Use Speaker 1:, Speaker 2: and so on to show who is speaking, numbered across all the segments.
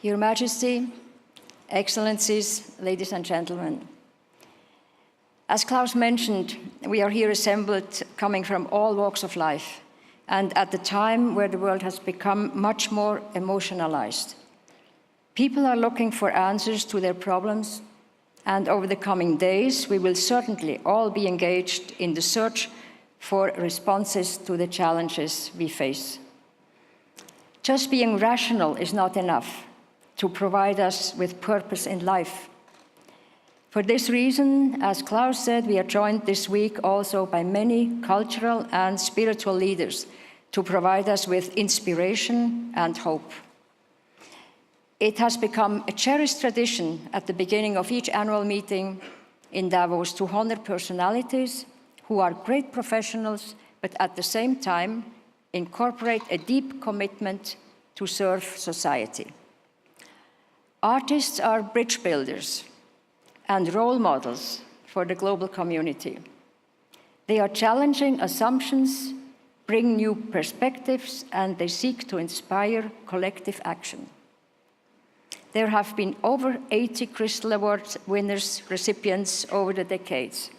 Speaker 1: Your Majesty, Excellencies, ladies and gentlemen. As Klaus mentioned, we are here assembled coming from all walks of life, and at the time where the world has become much more emotionalized. People are looking for answers to their problems, and over the coming days, we will certainly all be engaged in the search for responses to the challenges we face. Just being rational is not enough to provide us with purpose in life. For this reason, as Klaus said, we are joined this week also by many cultural and spiritual leaders to provide us with inspiration and hope. It has become a cherished tradition at the beginning of each annual meeting in Davos to honor personalities who are great professionals, but at the same time incorporate a deep commitment to serve society. Artists are bridge builders and role models for the global community. They are challenging assumptions, bring new perspectives, and they seek to inspire collective action. There have been over 80 Crystal Award winners, recipients over the decades,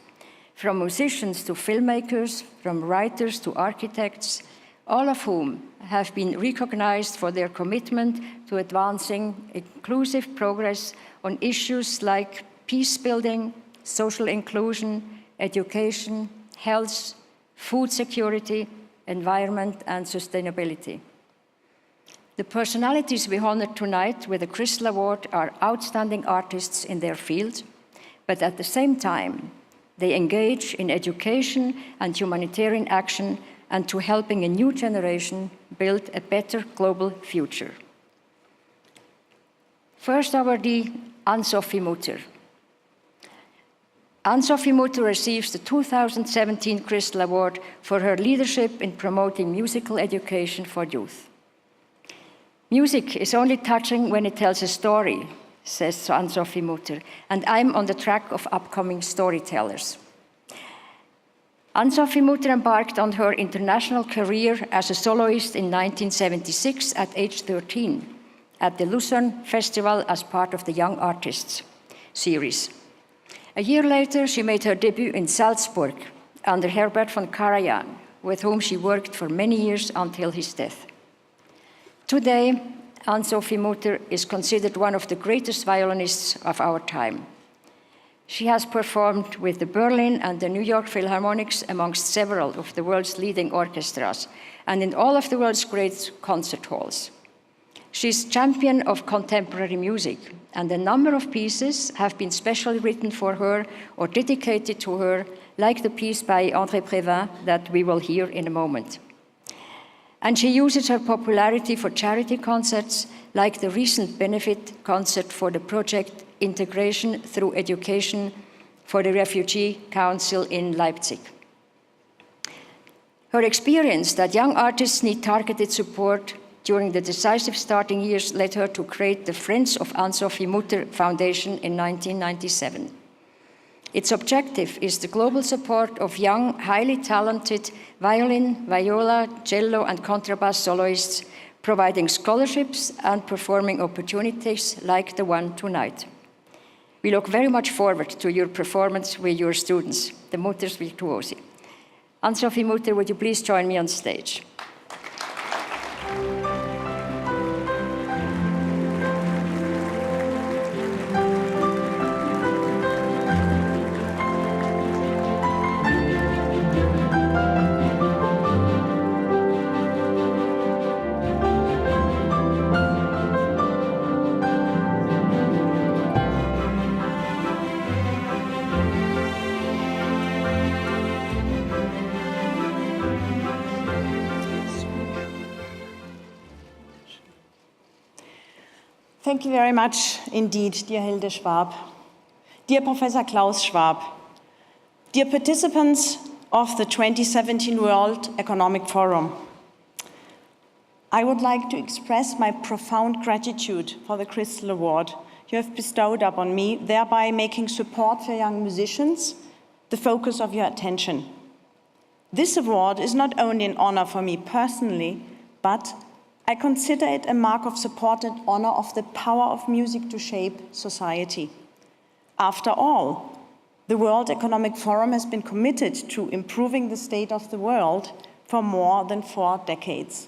Speaker 1: from musicians to filmmakers, from writers to architects, all of whom have been recognized for their commitment to advancing inclusive progress on issues like peace building, social inclusion, education, health, food security, environment, and sustainability. The personalities we honor tonight with the Crystal Award are outstanding artists in their field, but at the same time, they engage in education and humanitarian action and to helping a new generation build a better global future. First awardee, Anne-Sophie Mutter. Anne-Sophie Mutter receives the 2017 Crystal Award for her leadership in promoting musical education for youth. Music is only touching when it tells a story, says Anne-Sophie Mutter, and I'm on the track of upcoming storytellers. Anne-Sophie Mutter embarked on her international career as a soloist in 1976 at age 13 at the Lucerne Festival as part of the Young Artists series. A year later, she made her debut in Salzburg under Herbert von Karajan, with whom she worked for many years until his death. Today, Anne-Sophie Mutter is considered one of the greatest violinists of our time. She has performed with the Berlin and the New York Philharmonics amongst several of the world's leading orchestras and in all of the world's great concert halls. She's champion of contemporary music, and a number of pieces have been specially written for her or dedicated to her, like the piece by André Prévin that we will hear in a moment. And she uses her popularity for charity concerts, like the recent benefit concert for the project Integration Through Education for the Refugee Council in Leipzig. Her experience that young artists need targeted support during the decisive starting years led her to create the Friends of Anne-Sophie Mutter Foundation in 1997. Its objective is the global support of young, highly talented violin, viola, cello, and contrabass soloists, providing scholarships and performing opportunities like the one tonight. We look very much forward to your performance with your students, the Mutters Virtuosi. Anne-Sophie Mutter, would you please join me on stage?
Speaker 2: Thank you very much indeed, dear Hilde Schwab. Dear Professor Klaus Schwab, dear participants of the 2017 World Economic Forum, I would like to express my profound gratitude for the Crystal Award you have bestowed upon me, thereby making support for young musicians the focus of your attention. This award is not only an honor for me personally, but I consider it a mark of support and honor of the power of music to shape society. After all, the World Economic Forum has been committed to improving the state of the world for more than 4 decades.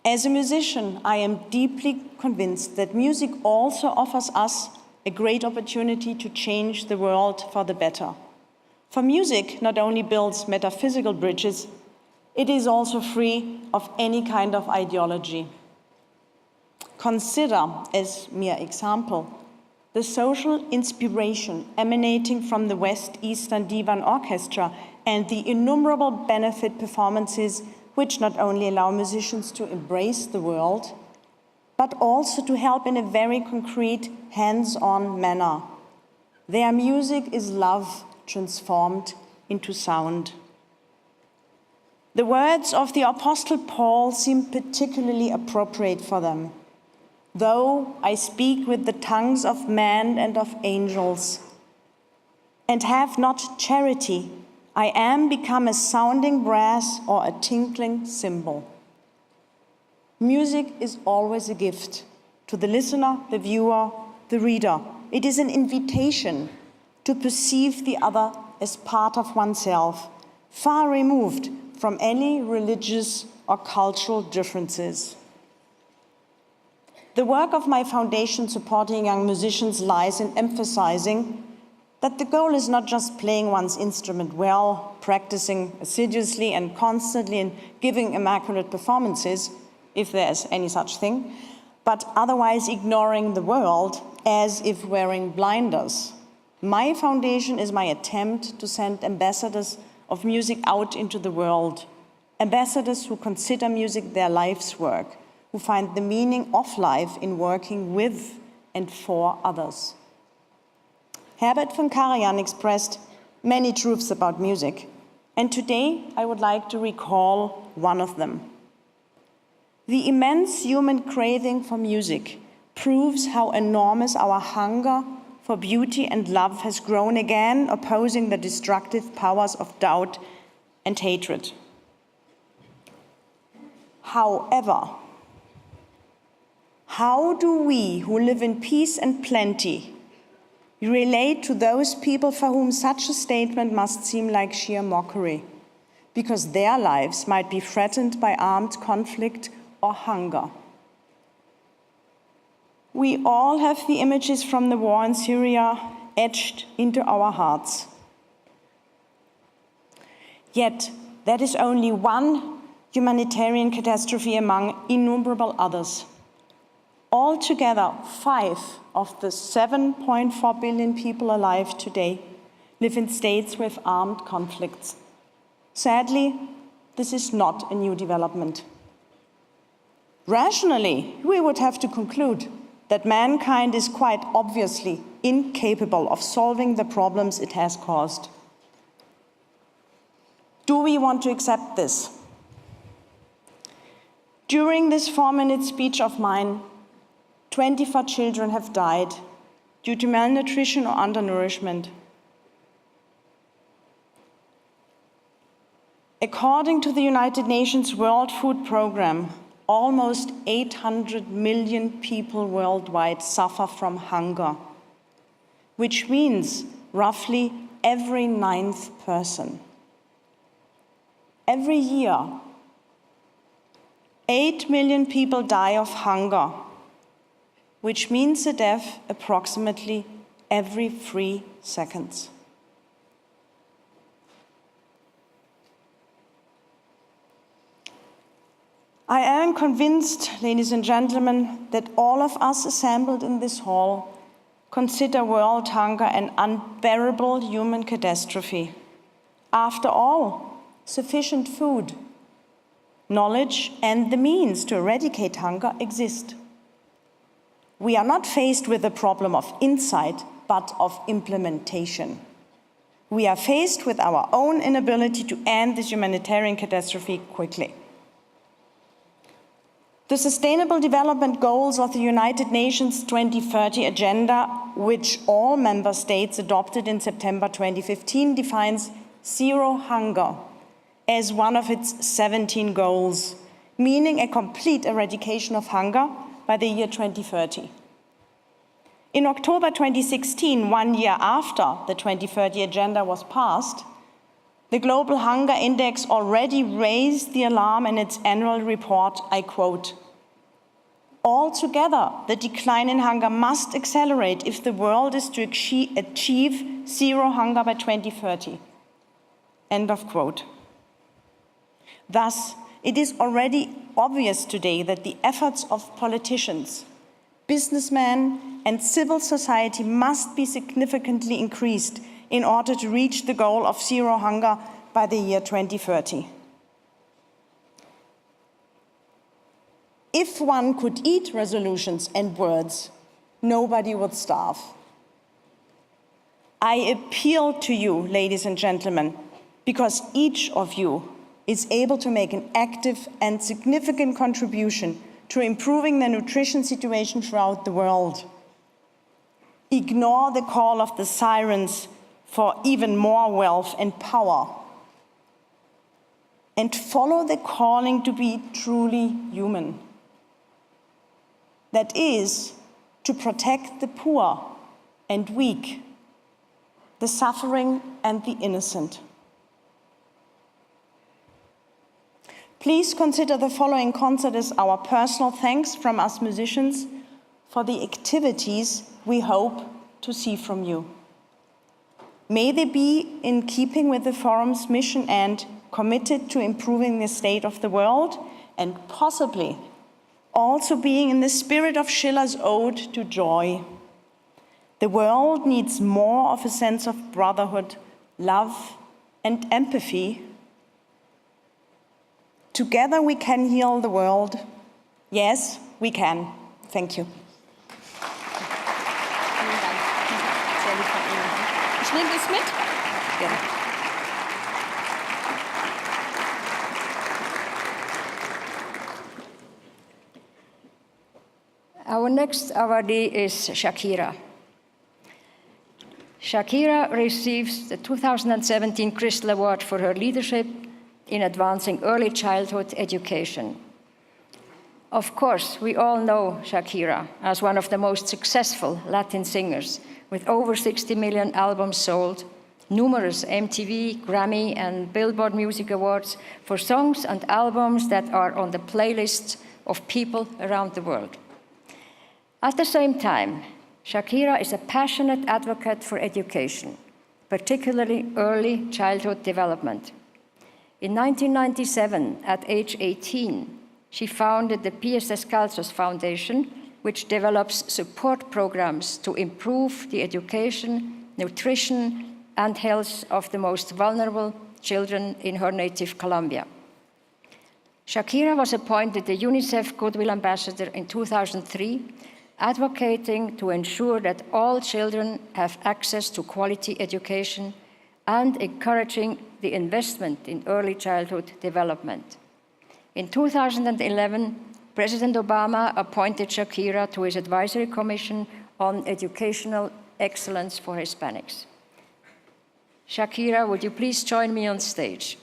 Speaker 2: As a musician, I am deeply convinced that music also offers us a great opportunity to change the world for the better. For music not only builds metaphysical bridges, it is also free of any kind of ideology. Consider, as mere example, the social inspiration emanating from the West Eastern Divan Orchestra and the innumerable benefit performances which not only allow musicians to embrace the world, but also to help in a very concrete, hands-on manner. Their music is love transformed into sound. The words of the Apostle Paul seem particularly appropriate for them. Though I speak with the tongues of men and of angels, and have not charity, I am become a sounding brass or a tinkling cymbal. Music is always a gift to the listener, the viewer, the reader. It is an invitation to perceive the other as part of oneself, far removed from any religious or cultural differences. The work of my foundation supporting young musicians lies in emphasizing that the goal is not just playing one's instrument well, practicing assiduously and constantly and giving immaculate performances, if there's any such thing, but otherwise ignoring the world as if wearing blinders. My foundation is my attempt to send ambassadors of music out into the world, ambassadors who consider music their life's work, who find the meaning of life in working with and for others. Herbert von Karajan expressed many truths about music, and today I would like to recall one of them. The immense human craving for music proves how enormous our hunger for beauty and love has grown again, opposing the destructive powers of doubt and hatred. However, how do we who live in peace and plenty relate to those people for whom such a statement must seem like sheer mockery, because their lives might be threatened by armed conflict or hunger? We all have the images from the war in Syria etched into our hearts. Yet, that is only one humanitarian catastrophe among innumerable others. Altogether, 5 of the 7.4 billion people alive today live in states with armed conflicts. Sadly, this is not a new development. Rationally, we would have to conclude that mankind is quite obviously incapable of solving the problems it has caused. Do we want to accept this? During this 4-minute speech of mine, 24 children have died due to malnutrition or undernourishment. According to the United Nations World Food Programme, almost 800 million people worldwide suffer from hunger, which means roughly every 9th person. Every year, 8 million people die of hunger, which means a death approximately every 3 seconds. I am convinced, ladies and gentlemen, that all of us assembled in this hall consider world hunger an unbearable human catastrophe. After all, sufficient food, knowledge, and the means to eradicate hunger exist. We are not faced with a problem of insight, but of implementation. We are faced with our own inability to end this humanitarian catastrophe quickly. The Sustainable Development Goals of the United Nations 2030 Agenda, which all member states adopted in September 2015, defines zero hunger as one of its 17 goals, meaning a complete eradication of hunger by the year 2030. In October 2016, 1 year after the 2030 agenda was passed, the Global Hunger Index already raised the alarm in its annual report. I quote, "Altogether, the decline in hunger must accelerate if the world is to achieve zero hunger by 2030. End of quote. Thus, it is already obvious today that the efforts of politicians, businessmen, and civil society must be significantly increased in order to reach the goal of zero hunger by the year 2030. If one could eat resolutions and words, nobody would starve. I appeal to you, ladies and gentlemen, because each of you is able to make an active and significant contribution to improving the nutrition situation throughout the world. Ignore the call of the sirens for even more wealth and power, and follow the calling to be truly human. That is, to protect the poor and weak, the suffering and the innocent. Please consider the following concert as our personal thanks from us musicians for the activities we hope to see from you. May they be in keeping with the Forum's mission and committed to improving the state of the world, and possibly also being in the spirit of Schiller's ode to joy. The world needs more of a sense of brotherhood, love, and empathy. Together we can heal the world. Yes, we can. Thank you.
Speaker 1: Ich nehme das mit. Gerne. Our next awardee is Shakira. Shakira receives the 2017 Crystal Award for her leadership in advancing early childhood education. Of course, we all know Shakira as one of the most successful Latin singers, with over 60 million albums sold, numerous MTV, Grammy, and Billboard Music Awards for songs and albums that are on the playlists of people around the world. At the same time, Shakira is a passionate advocate for education, particularly early childhood development. In 1997, at age 18, she founded the Pies Descalzos Foundation, which develops support programs to improve the education, nutrition, and health of the most vulnerable children in her native Colombia. Shakira was appointed the UNICEF Goodwill Ambassador in 2003, advocating to ensure that all children have access to quality education and encouraging the investment in early childhood development. In 2011, President Obama appointed Shakira to his Advisory Commission on Educational Excellence for Hispanics. Shakira, would you please join me on stage?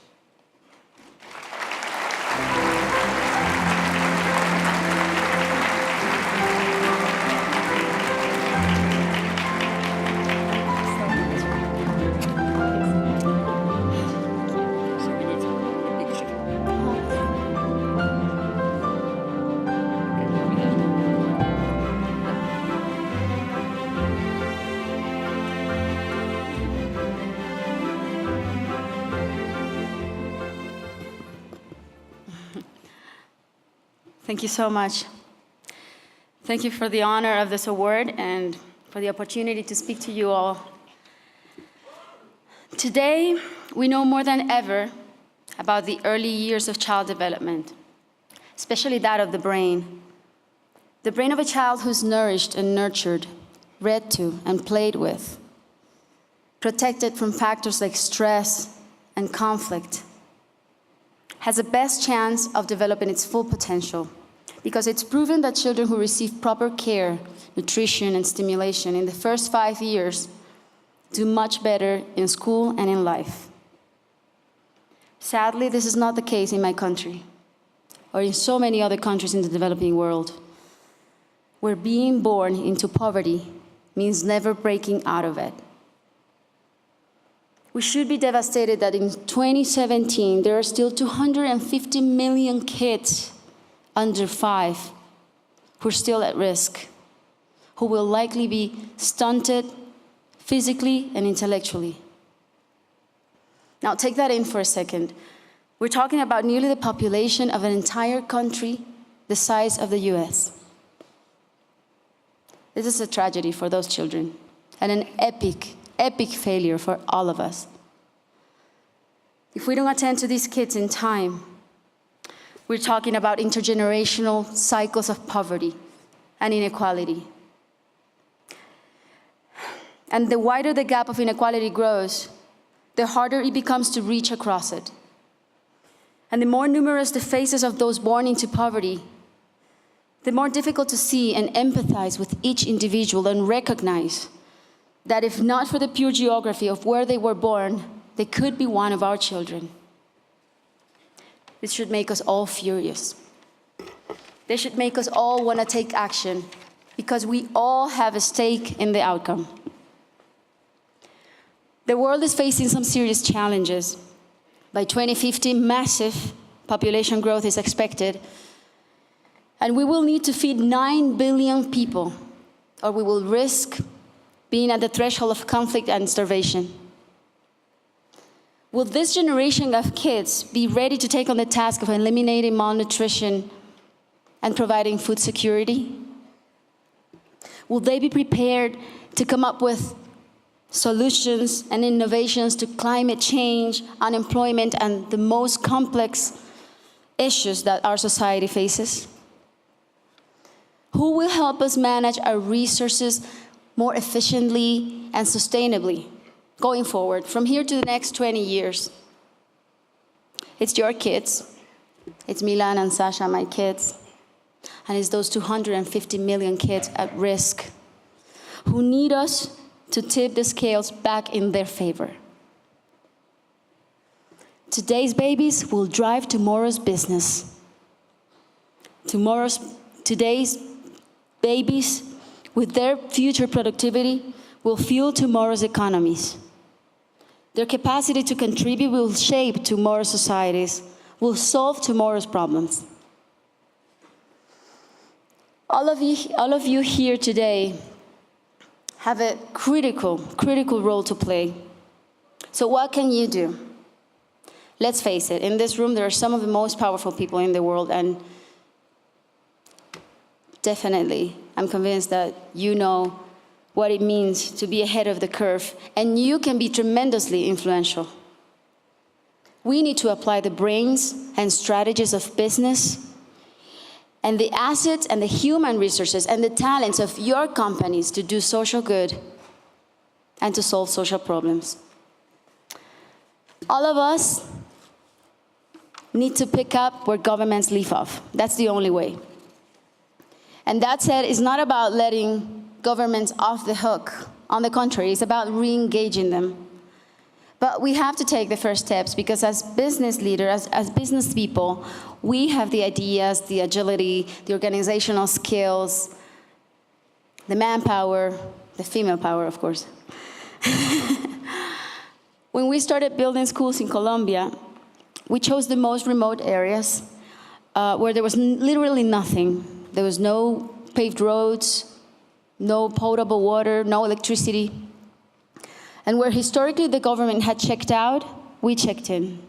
Speaker 3: Thank you so much. Thank you for the honor of this award and for the opportunity to speak to you all. Today, we know more than ever about the early years of child development, especially that of the brain. The brain of a child who's nourished and nurtured, read to and played with, protected from factors like stress and conflict, has the best chance of developing its full potential, because it's proven that children who receive proper care, nutrition, and stimulation in the first 5 years do much better in school and in life. Sadly, this is not the case in my country. or in so many other countries in the developing world, where being born into poverty means never breaking out of it. We should be devastated that in 2017, there are still 250 million kids under 5 who are still at risk, who will likely be stunted physically and intellectually. Now, take that in for a second. We're talking about nearly the population of an entire country the size of the US. This is a tragedy for those children and an epic failure for all of us. If we don't attend to these kids in time, we're talking about intergenerational cycles of poverty and inequality. And the wider the gap of inequality grows, the harder it becomes to reach across it. And the more numerous the faces of those born into poverty, the more difficult to see and empathize with each individual and recognize that if not for the pure geography of where they were born, they could be one of our children. This should make us all furious. This should make us all want to take action, because we all have a stake in the outcome. The world is facing some serious challenges. By 2050, massive population growth is expected, and we will need to feed 9 billion people, or we will risk being at the threshold of conflict and starvation. Will this generation of kids be ready to take on the task of eliminating malnutrition and providing food security? Will they be prepared to come up with solutions and innovations to climate change, unemployment, and the most complex issues that our society faces? Who will help us manage our resources more efficiently and sustainably going forward from here to the next 20 years? It's your kids. It's Milan and Sasha, my kids. And it's those 250 million kids at risk who need us to tip the scales back in their favor. Today's babies will drive tomorrow's business. Today's babies, with their future productivity, will fuel tomorrow's economies. Their capacity to contribute will shape tomorrow's societies, will solve tomorrow's problems. All of you here today have a critical role to play. So what can you do? Let's face it, in this room there are some of the most powerful people in the world, and definitely I'm convinced that you know what it means to be ahead of the curve, and you can be tremendously influential. We need to apply the brains and strategies of business and the assets and the human resources and the talents of your companies to do social good and to solve social problems. All of us need to pick up where governments leave off. That's the only way. And that said, it's not about letting governments off the hook. On the contrary, it's about re-engaging them. But we have to take the first steps, because as business leaders, as business people, we have the ideas, the agility, the organizational skills, the manpower, the female power, of course. When we started building schools in Colombia, we chose the most remote areas where there was literally nothing. There was no paved roads, no potable water, no electricity. And where historically the government had checked out, we checked in.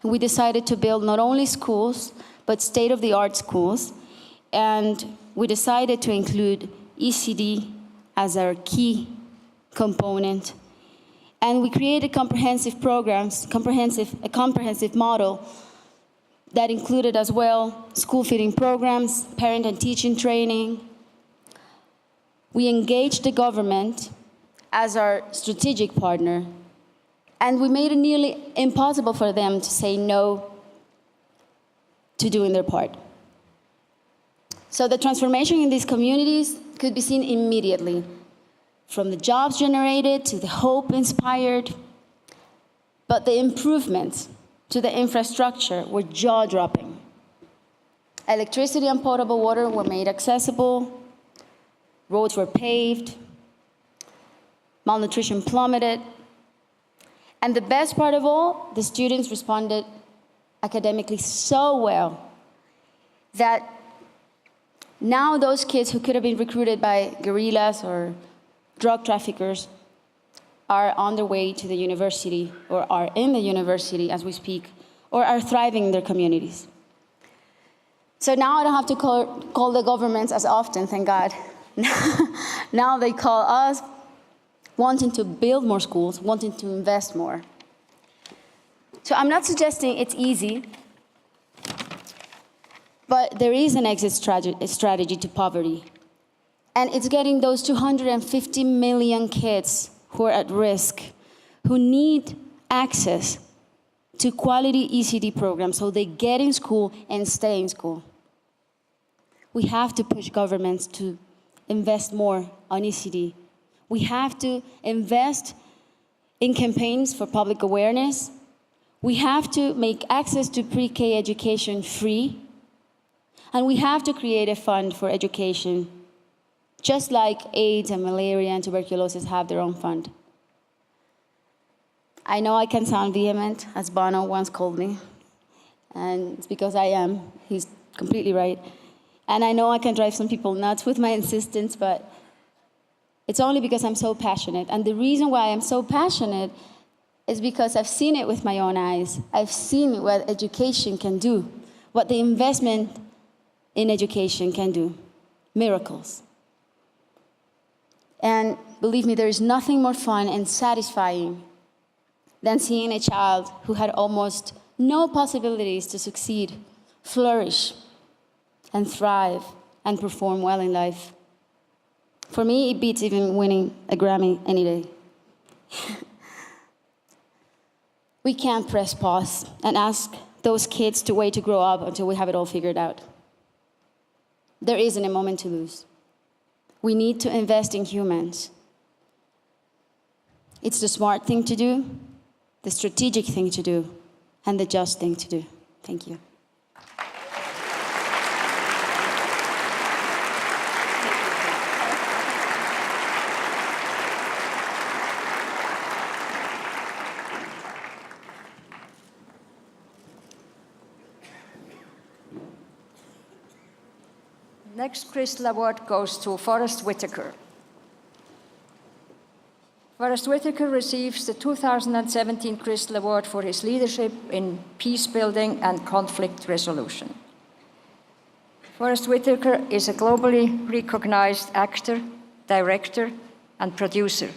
Speaker 3: And we decided to build not only schools, but state-of-the-art schools. And we decided to include ECD as our key component. And we created comprehensive programs, a comprehensive model that included as well school feeding programs, parent and teaching training. We engaged the government as our strategic partner, and we made it nearly impossible for them to say no to doing their part. So the transformation in these communities could be seen immediately, from the jobs generated to the hope inspired, but the improvements to the infrastructure were jaw-dropping. Electricity and potable water were made accessible. Roads were paved. Malnutrition plummeted. And the best part of all, the students responded academically so well that now those kids who could have been recruited by guerrillas or drug traffickers are on their way to the university, or are in the university as we speak, or are thriving in their communities. So now I don't have to call the governments as often, thank God. Now they call us, wanting to build more schools, wanting to invest more. So I'm not suggesting it's easy, but there is an exit strategy to poverty. And it's getting those 250 million kids who are at risk, who need access to quality ECD programs so they get in school and stay in school. We have to push governments to invest more on ECD. We have to invest in campaigns for public awareness. We have to make access to pre-K education free. And we have to create a fund for education, just like AIDS and malaria and tuberculosis have their own fund. I know I can sound vehement, as Bono once called me, and it's because I am. He's completely right. And I know I can drive some people nuts with my insistence, but it's only because I'm so passionate. And the reason why I'm so passionate is because I've seen it with my own eyes. I've seen what education can do, what the investment in education can do. Miracles. And believe me, there is nothing more fun and satisfying than seeing a child who had almost no possibilities to succeed, flourish, and thrive, and perform well in life. For me, it beats even winning a Grammy any day. We can't press pause and ask those kids to wait to grow up until we have it all figured out. There isn't a moment to lose. We need to invest in humans. It's the smart thing to do, the strategic thing to do, and the just thing to do. Thank you.
Speaker 1: Next Crystal Award goes to Forrest Whitaker. Forrest Whitaker receives the 2017 Crystal Award for his leadership in peace building and conflict resolution. Forrest Whitaker is a globally recognized actor, director, and producer.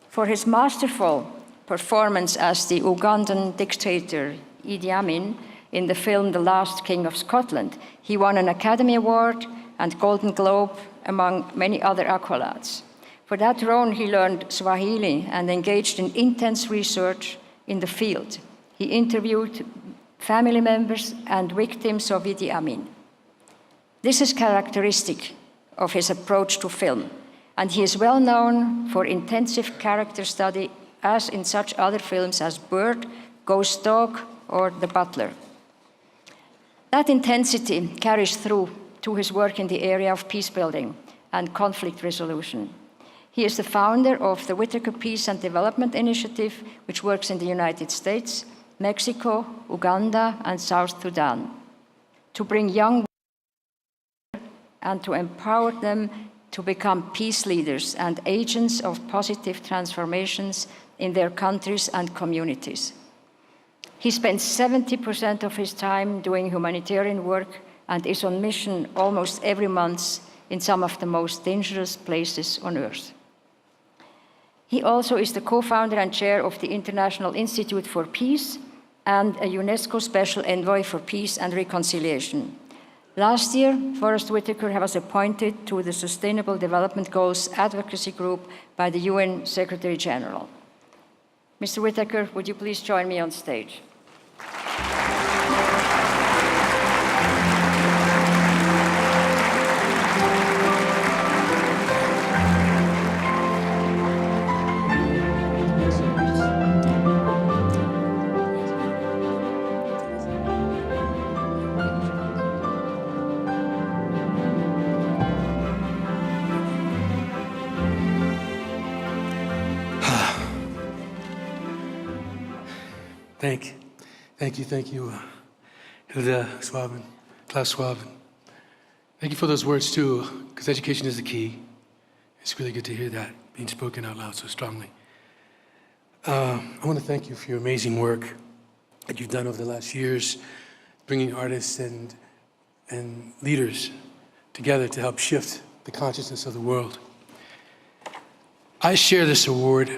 Speaker 1: For his masterful performance as the Ugandan dictator Idi Amin in the film The Last King of Scotland, he won an Academy Award and Golden Globe, among many other accolades. For that role, he learned Swahili and engaged in intense research in the field. He interviewed family members and victims of Idi Amin. This is characteristic of his approach to film, and he is well known for intensive character study, as in such other films as Bird, Ghost Dog, or The Butler. That intensity carries through to his work in the area of peace building and conflict resolution. He is the founder of the Whitaker Peace and Development Initiative, which works in the United States, Mexico, Uganda, and South Sudan, to bring young and to empower them to become peace leaders and agents of positive transformations in their countries and communities. He spends 70% of his time doing humanitarian work and is on mission almost every month in some of the most dangerous places on earth. He also is the co-founder and chair of the International Institute for Peace and a UNESCO Special Envoy for Peace and Reconciliation. Last year, Forrest Whitaker was appointed to the Sustainable Development Goals Advocacy Group by the UN Secretary General. Mr. Whitaker, would you please join me on stage?
Speaker 4: Thank you, Hilda Schwab and Klaus Schwab. Thank you for those words too, because education is the key. It's really good to hear that being spoken out loud so strongly. I want to thank you for your amazing work that you've done over the last years, bringing artists and leaders together to help shift the consciousness of the world. I share this award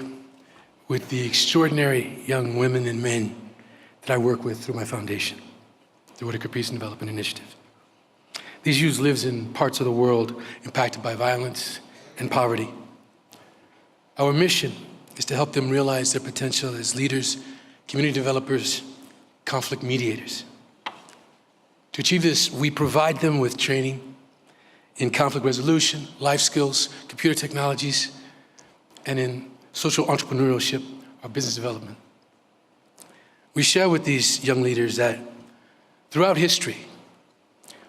Speaker 4: with the extraordinary young women and men that I work with through my foundation, the Whitaker Peace and Development Initiative. These youths live in parts of the world impacted by violence and poverty. Our mission is to help them realize their potential as leaders, community developers, conflict mediators. To achieve this, we provide them with training in conflict resolution, life skills, computer technologies, and in social entrepreneurship or business development. We share with these young leaders that throughout history,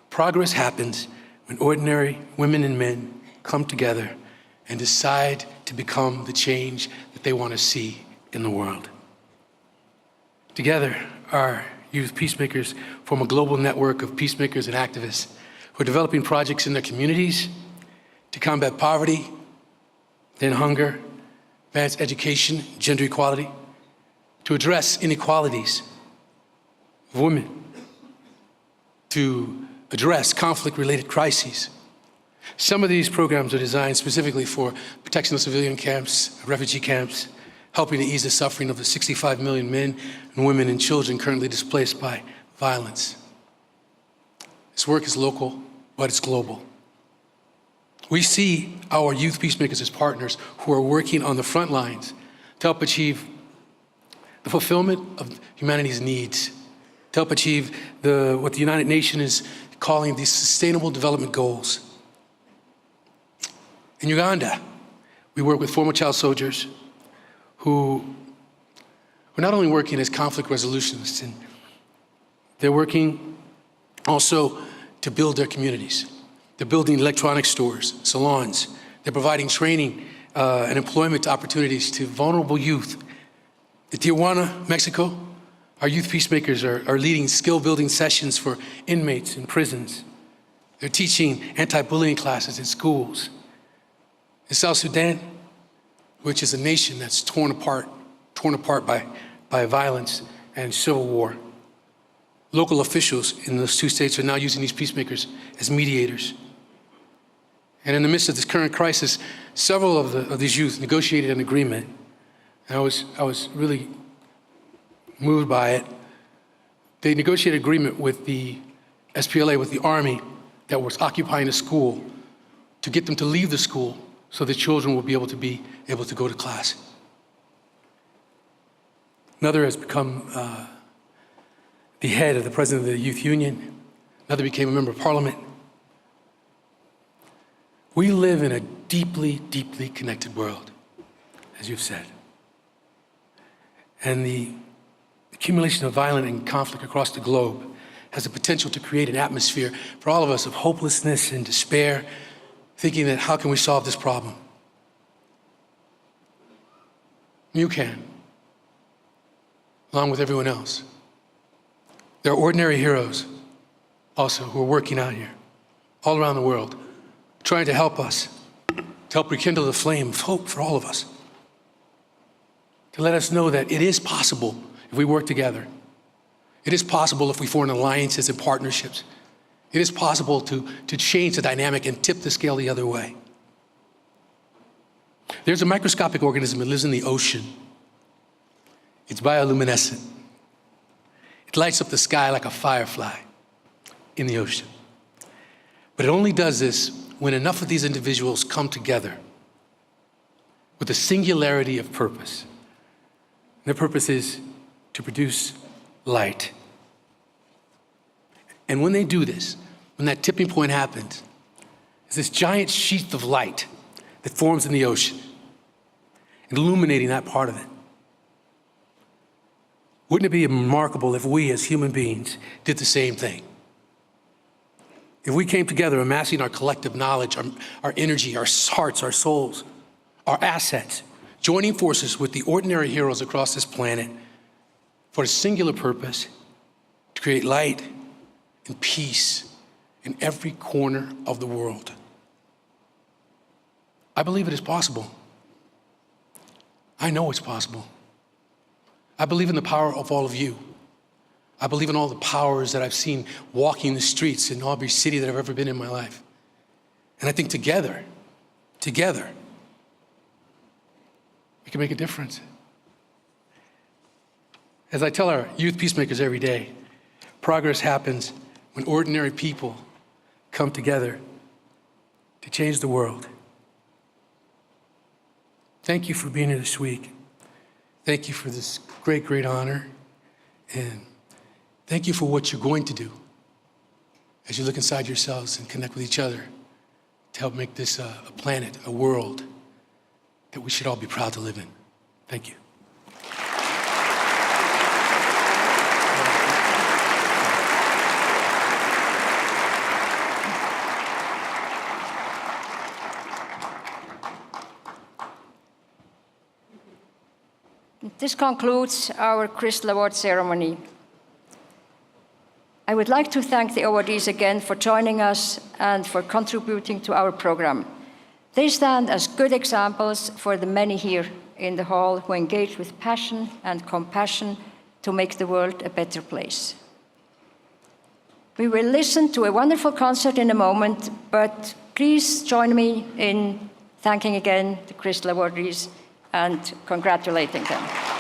Speaker 4: progress happens when ordinary women and men come together and decide to become the change that they want to see in the world. Together, our youth peacemakers form a global network of peacemakers and activists who are developing projects in their communities to combat poverty, then hunger, advance education, gender equality, to address inequalities of women, to address conflict-related crises. Some of these programs are designed specifically for protection of civilian camps, refugee camps, helping to ease the suffering of the 65 million men and women and children currently displaced by violence. This work is local, but it's global. We see our youth peacemakers as partners who are working on the front lines to help achieve the fulfillment of humanity's needs, to help achieve what the United Nations is calling the Sustainable Development Goals. In Uganda, we work with former child soldiers who are not only working as conflict resolutionists, and they're working also to build their communities. They're building electronic stores, salons. They're providing training and employment opportunities to vulnerable youth. In Tijuana, Mexico, our youth peacemakers are leading skill-building sessions for inmates in prisons. They're teaching anti-bullying classes in schools. In South Sudan, which is a nation that's torn apart by violence and civil war, local officials in those two states are now using these peacemakers as mediators. And in the midst of this current crisis, several of these youth negotiated an agreement. And I was really moved by it. They negotiated an agreement with the SPLA, with the army that was occupying a school, to get them to leave the school so the children will be able to go to class. Another has become the head of the president of the youth union. Another became a member of parliament. We live in a deeply, deeply connected world, as you've said. And the accumulation of violence and conflict across the globe has the potential to create an atmosphere for all of us of hopelessness and despair, thinking that how can we solve this problem? You can, along with everyone else. There are ordinary heroes also who are working out here, all around the world, trying to help us, to help rekindle the flame of hope for all of us, to let us know that it is possible if we work together. It is possible if we form alliances and partnerships. It is possible to change the dynamic and tip the scale the other way. There's a microscopic organism that lives in the ocean. It's bioluminescent. It lights up the sky like a firefly in the ocean. But it only does this when enough of these individuals come together with a singularity of purpose. Their purpose is to produce light. And when they do this, when that tipping point happens, there's this giant sheath of light that forms in the ocean, illuminating that part of it. Wouldn't it be remarkable if we as human beings did the same thing? If we came together amassing our collective knowledge, our energy, our hearts, our souls, our assets, joining forces with the ordinary heroes across this planet for a singular purpose, to create light and peace in every corner of the world. I believe it is possible. I know it's possible. I believe in the power of all of you. I believe in all the powers that I've seen walking the streets in every city that I've ever been in my life. And I think together, we can make a difference. As I tell our youth peacemakers every day, progress happens when ordinary people come together to change the world. Thank you for being here this week. Thank you for this great, great honor. And thank you for what you're going to do as you look inside yourselves and connect with each other to help make this a planet, a world that we should all be proud to live in. Thank you.
Speaker 1: This concludes our Crystal Award ceremony. I would like to thank the awardees again for joining us and for contributing to our program. They stand as good examples for the many here in the hall who engage with passion and compassion to make the world a better place. We will listen to a wonderful concert in a moment, but please join me in thanking again the Crystal awardees and congratulating them.